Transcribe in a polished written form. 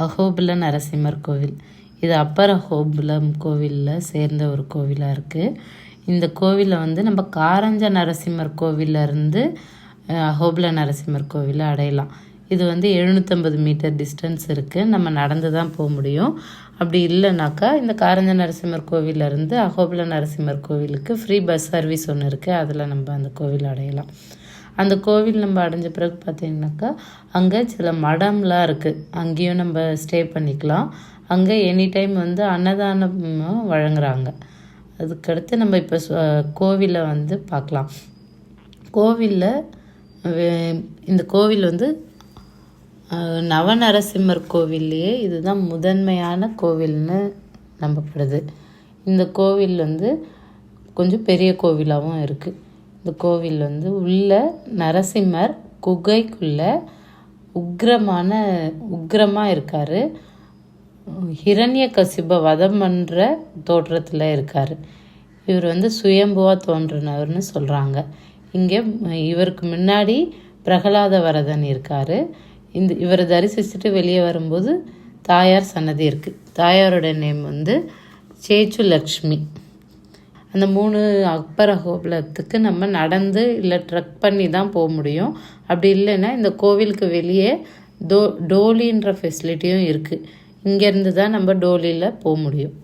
அஹோபில நரசிம்மர் கோவில். இது அப்பர் அஹோபிலம் கோவிலில் சேர்ந்த ஒரு கோவிலாக இருக்குது. இந்த கோவிலில் வந்து நம்ம காரஞ்ச நரசிம்மர் கோவிலேருந்து அஹோபில நரசிம்மர் கோவிலை அடையலாம். இது வந்து 750 மீட்டர் டிஸ்டன்ஸ் இருக்குது. நம்ம நடந்து தான் போக முடியும். அப்படி இல்லைனாக்கா இந்த காரஞ்ச நரசிம்மர் கோவிலேருந்து அஹோபில நரசிம்மர் கோவிலுக்கு ஃப்ரீ பஸ் சர்வீஸ் ஒன்று இருக்குது. அதில் நம்ம அந்த கோவில் அடையலாம். அந்த கோவில் நம்ம அடைஞ்ச பிறகு பார்த்திங்கனாக்கா அங்கே சில மடம்லாம் இருக்குது. அங்கேயும் நம்ம ஸ்டே பண்ணிக்கலாம். அங்கே எனி டைம் வந்து அன்னதானம் வழங்குறாங்க. அதுக்கடுத்து நம்ம இப்போ கோவிலை வந்து பார்க்கலாம். கோவிலில் இந்த கோவில் வந்து நவநரசிம்மர் கோவில்லையே இதுதான் முதன்மையான கோவில்னு நம்பப்படுது. இந்த கோவில் வந்து கொஞ்சம் பெரிய கோவிலாகவும் இருக்குது. இந்த கோவில் வந்து உள்ள நரசிம்மர் குகைக்குள்ளே உக்ரமாக இருக்கார். ஹிரண்ய கசிப வதம் பண்ணுற தோற்றத்தில் இருக்கார். இவர் வந்து சுயம்புவாக தோன்றினவர்னு சொல்கிறாங்க. இங்கே இவருக்கு முன்னாடி பிரகலாத வரதன் இருக்கார். இவரை தரிசிச்சுட்டு வெளியே வரும்போது தாயார் சன்னதி இருக்குது. தாயாரோட நேம் வந்து சேச்சு லக்ஷ்மி. அந்த 3 அப்பர் அஹோபிலத்துக்கு நம்ம நடந்து இல்லை ட்ரக் பண்ணி தான் போக முடியும். அப்படி இல்லைன்னா இந்த கோவிலுக்கு வெளியே டோலின்ற ஃபெசிலிட்டியும் இருக்குது. இங்கேருந்து தான் நம்ம டோலியில் போக முடியும்.